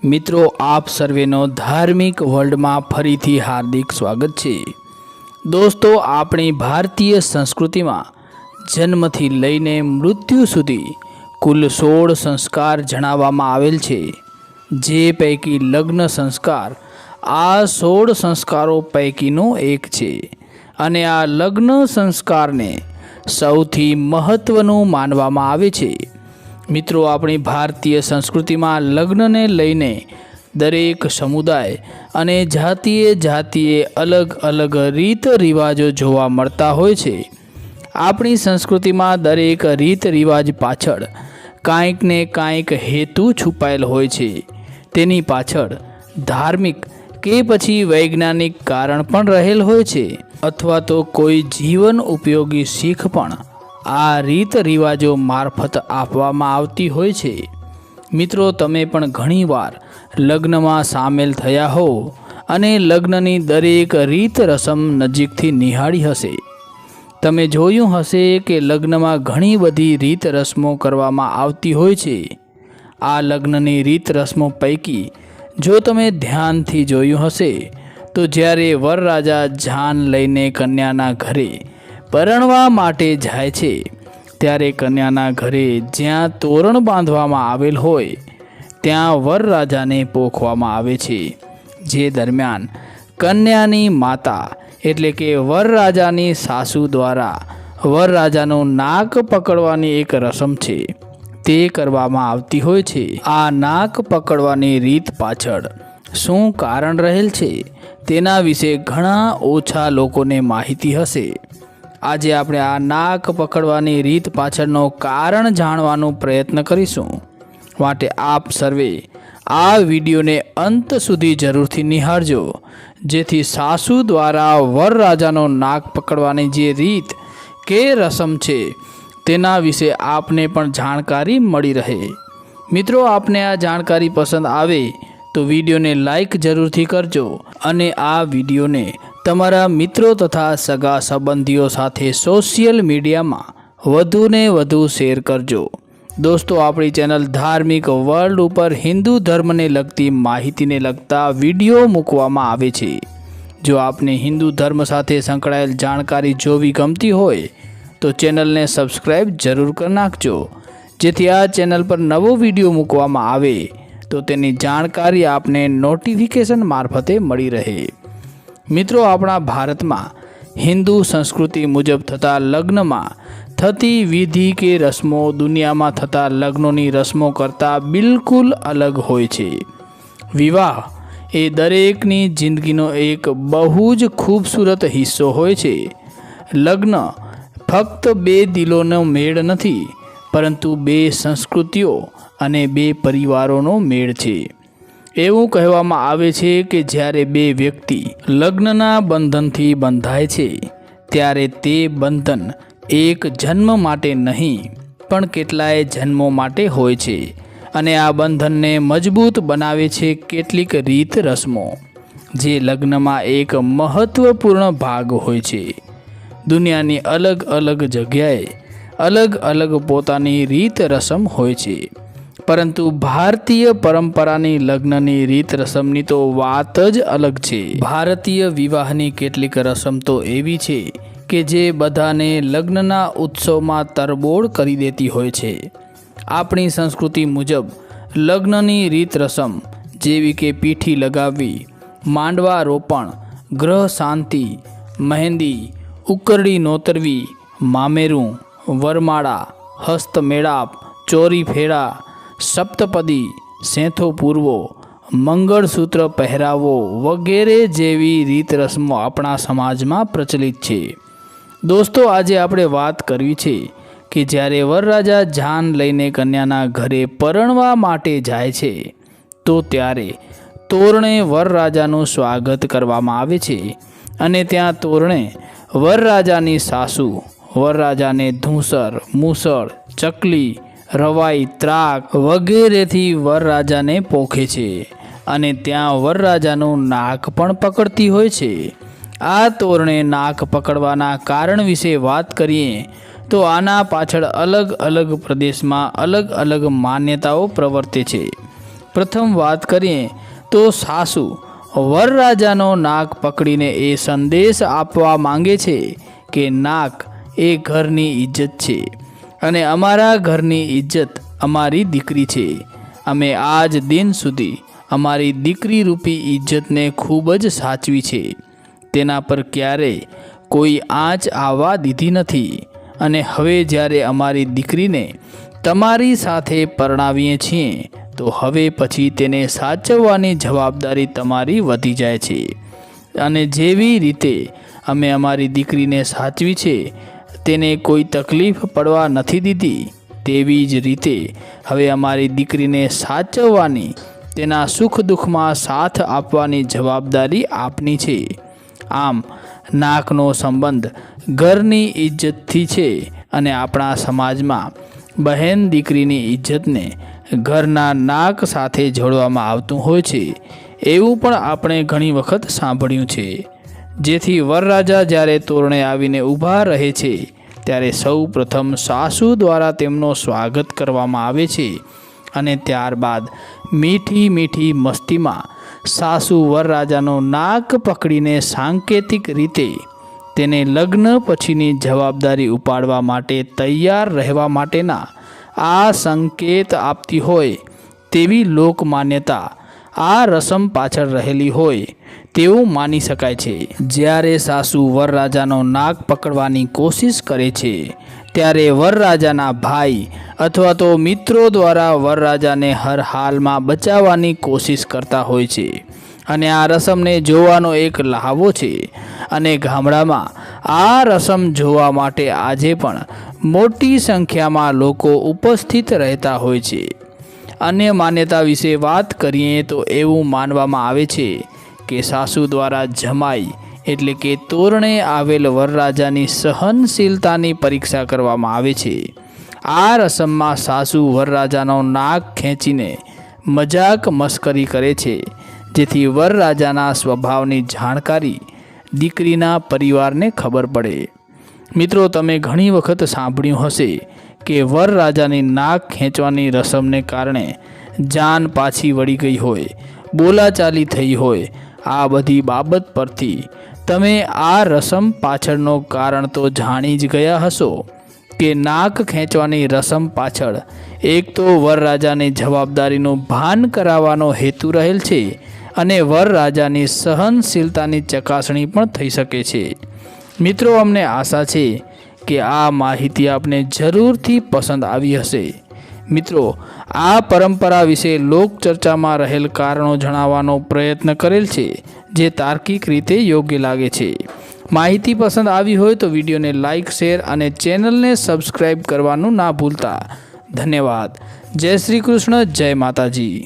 મિત્રો, આપ સર્વેનો ધાર્મિક વર્લ્ડમાં ફરીથી હાર્દિક સ્વાગત છે। દોસ્તો, આપણી ભારતીય સંસ્કૃતિમાં જન્મથી લઈને મૃત્યુ સુધી કુલ 16 સંસ્કાર જણાવવામાં આવેલ છે, જે પૈકી લગ્ન સંસ્કાર આ 16 સંસ્કારો પૈકીનો એક છે અને આ લગ્ન સંસ્કારને સૌથી મહત્વનું માનવામાં આવે છે। મિત્રો, આપણી ભારતીય સંસ્કૃતિમાં લગ્નને લઈને દરેક સમુદાય અને જાતિએ અલગ અલગ રીત રિવાજો જોવા મળતા હોય છે। આપણી સંસ્કૃતિમાં દરેક રીત રિવાજ પાછળ કાંઈક ને કાંઈક હેતુ છુપાયેલ હોય છે। તેની પાછળ ધાર્મિક કે પછી વૈજ્ઞાનિક કારણ પણ રહેલ હોય છે, અથવા તો કોઈ જીવન ઉપયોગી શીખ પણ આ રીત રિવાજો મારફત આપવામાં આવતી હોય છે। મિત્રો, તમે પણ ઘણીવાર લગ્નમાં સામેલ થયા હો અને લગ્નની દરેક રીત રસમ નજીકથી નિહાળી હશે। તમે જોયું હશે કે લગ્નમાં ઘણી બધી રીત રસમો કરવામાં આવતી હોય છે। આ લગ્નની રીત રસમો પૈકી જો તમે ધ્યાનથી જોયું હશે તો જ્યારે વરરાજા જાન લઈને કન્યાના ઘરે પરણવા માટે જાય છે, ત્યારે કન્યાના ઘરે જ્યાં તોરણ બાંધવામાં આવેલ હોય ત્યાં વરરાજાને પોખવામાં આવે છે, જે દરમિયાન કન્યાની માતા એટલે કે વરરાજાની સાસુ દ્વારા વરરાજાનું નાક પકડવાની એક રસમ છે, તે કરવામાં આવતી હોય છે। આ નાક પકડવાની રીત પાછળ શું કારણ રહેલ છે તેના વિશે ઘણા ઓછા લોકોને માહિતી હશે। આજે આપણે આ નાક પકડવાની રીત પાછળનો કારણ જાણવાનો પ્રયત્ન કરીશું, માટે આપ સર્વે આ વિડીયોને અંત સુધી જરૂરથી નિહાળજો, જેથી સાસુ દ્વારા વરરાજાનો નાક પકડવાની જે રીત કે રસમ છે તેના વિશે આપને પણ જાણકારી મળી રહે। મિત્રો, આપને આ જાણકારી પસંદ આવે તો વિડીયોને લાઈક જરૂરથી કરજો અને આ વિડીયોને તમારા મિત્રો તથા સગા સંબંધીઓ સાથે સોશિયલ મીડિયામાં વધુને વધુ શેર કરજો। દોસ્તો, આપણી ચેનલ ધાર્મિક વર્લ્ડ ઉપર હિન્દુ ધર્મને લગતી માહિતીને લગતા વિડીયો મૂકવામાં આવે છે। જો આપને હિન્દુ ધર્મ સાથે સંકળાયેલ જાણકારી જોવી ગમતી હોય તો ચેનલને સબસ્ક્રાઈબ જરૂર કરી નાખજો, જેથી આ ચેનલ પર નવો વિડીયો મૂકવામાં આવે તો તેની જાણકારી આપને નોટિફિકેશન મારફતે મળી રહે। મિત્રો, આપણા ભારતમાં હિન્દુ સંસ્કૃતિ મુજબ થતા લગ્નમાં થતી વિધિ કે રસમો દુનિયામાં થતા લગ્નોની રસમો કરતાં બિલકુલ અલગ હોય છે। વિવાહ એ દરેકની જિંદગીનો એક બહુ જ ખૂબસૂરત હિસ્સો હોય છે। લગ્ન ફક્ત બે દિલોનો મેળ નથી, પરંતુ બે સંસ્કૃતિઓ અને બે પરિવારોનો મેળ છે। એવું કહેવામાં આવે છે કે જ્યારે બે વ્યક્તિ લગ્નના બંધનથી બંધાય છે, ત્યારે તે બંધન એક જન્મ માટે નહીં પણ કેટલાય જન્મો માટે હોય છે, અને આ બંધનને મજબૂત બનાવે છે કેટલીક રીત રસમો, જે લગ્નમાં એક મહત્વપૂર્ણ ભાગ હોય છે। દુનિયાની અલગ અલગ જગ્યાએ અલગ અલગ પોતાની રીત રસમ હોય છે, પરંતુ ભારતીય પરંપરાની લગ્નની રીત રસમની તો વાત જ અલગ છે। ભારતીય વિવાહની કેટલીક રસમ તો એવી છે કે જે બધાને લગ્નના ઉત્સવમાં તરબોળ કરી દેતી હોય છે। આપણી સંસ્કૃતિ મુજબ લગ્નની રીત રસમ જેવી કે પીઠી લગાવવી, માંડવા રોપણ, ગ્રહ શાંતિ, મહેંદી, ઉકરડી નોતરવી, મામેરું, વરમાળા, હસ્તમેળાપ, ચોરી ફેરા, સપ્તપદી, સેંથો પૂરવો, મંગળસૂત્ર પહેરાવો વગેરે જેવી રીત રસમો આપણા સમાજમાં પ્રચલિત છે। દોસ્તો, આજે આપણે વાત કરવી છે કે જ્યારે વરરાજા જાન લઈને કન્યાના ઘરે પરણવા માટે જાય છે, તો ત્યારે તોરણે વરરાજાનું સ્વાગત કરવામાં આવે છે, અને ત્યાં તોરણે વરરાજાની સાસુ વરરાજાને ધૂંસર, મૂસળ, ચકલી, રવાઈ, ત્રાક વગેરેથી વરરાજાને પોખે છે, અને ત્યાં વરરાજાનું નાક પણ પકડતી હોય છે। આ તોરણે નાક પકડવાના કારણ વિશે વાત કરીએ તો આના પાછળ અલગ અલગ પ્રદેશમાં અલગ અલગ માન્યતાઓ પ્રવર્તે છે। પ્રથમ વાત કરીએ તો સાસુ વરરાજાનો નાક પકડીને એ સંદેશ આપવા માંગે છે કે નાક એ ઘરની ઇજ્જત છે અને અમારા ઘરની ઇજ્જત અમારી દીકરી છે. અમે આજ દિન સુધી અમારી દીકરી રૂપી ઇજ્જતને ખૂબ જ સાચવી છે. તેના પર ક્યારેય કોઈ આંચ આવવા દીધી નથી અને હવે જ્યારે અમારી દીકરીને તમારી સાથે પરણાવીએ છીએ તો હવે પછી તેને સાચવવાની જવાબદારી તમારી વધી જાય છે અને જેવી રીતે અમે અમારી દીકરીને સાચવી છે તેને કોઈ તકલીફ પડવા નથી દીધી તેવી જ રીતે હવે અમારી દીકરીને સાચવવાની તેના સુખ દુઃખમાં સાથ આપવાની જવાબદારી આપની છે. આમ નાકનો સંબંધ ઘરની ઇજ્જતથી છે અને આપણા સમાજમાં બહેન દીકરીની ઇજ્જતને ઘરના નાક સાથે જોડવામાં આવતું હોય છે એવું પણ આપણે ઘણી વખત સાંભળ્યું છે. જેથી વરરાજા જ્યારે તોરણે આવીને ઊભા રહે છે ત્યારે સૌ પ્રથમ સાસુ દ્વારા તેમનું સ્વાગત કરવામાં આવે છે અને ત્યારબાદ મીઠી મીઠી મસ્તીમાં સાસુ વરરાજાનું નાક પકડીને સાંકેતિક રીતે તેને લગ્ન પછીની જવાબદારી ઉપાડવા માટે તૈયાર રહેવા માટેના આ સંકેત આપતી હોય તેવી લોકમાન્યતા આ રસમ પાછળ રહેલી હોય તેવું માની શકાય છે. જ્યારે સાસુ વરરાજાનો નાક પકડવાની કોશિશ કરે છે ત્યારે વરરાજાના ભાઈ અથવા તો મિત્રો દ્વારા વરરાજાને હર હાલમાં બચાવવાની કોશિશ કરતા હોય છે અને આ રસમને જોવાનો એક લહાવો છે અને ગામડામાં આ રસમ જોવા માટે આજે પણ મોટી સંખ્યામાં લોકો ઉપસ્થિત રહેતા હોય છે. અન્ય માન્યતા વિશે વાત કરીએ તો એવું માનવામાં આવે છે કે સાસુ દ્વારા જમાઈ એટલે કે તોરણે આવેલ વરરાજાની સહનશીલતાની પરીક્ષા કરવામાં આવે છે. આ રસમમાં સાસુ વરરાજાનો નાક ખેંચીને મજાક મસ્કરી કરે છે જેથી વરરાજાના સ્વભાવની જાણકારી દીકરીના પરિવારને ખબર પડે. મિત્રો, તમે ઘણી વખત સાંભળ્યું હશે કે વરરાજાની નાક ખેંચવાની રસમને કારણે જાન પાછી વળી ગઈ હોય, બોલાચાલી થઈ હોય. આ બધી બાબત પરથી તમે આ રસમ પાછળનો કારણ તો જાણી જ ગયા હશો કે નાક ખેંચવાની રસમ પાછળ એક તો વરરાજાની જવાબદારીનું ભાન કરાવવાનો હેતુ રહેલ છે અને વરરાજાની સહનશીલતાની ચકાસણી પણ થઈ શકે છે. મિત્રો, અમને આશા છે કે આ માહિતી આપને જરૂરથી પસંદ આવી હશે. મિત્રો, આ પરંપરા વિશે લોકચર્ચામાં રહેલ કારણો જણાવવાનો પ્રયત્ન કરેલ છે જે તાર્કિક રીતે યોગ્ય લાગે છે. માહિતી પસંદ આવી હોય તો વિડીયોને લાઇક, શેર અને ચેનલને સબસ્ક્રાઈબ કરવાનું ના ભૂલતા. ધન્યવાદ. જય શ્રી કૃષ્ણ. જય માતાજી.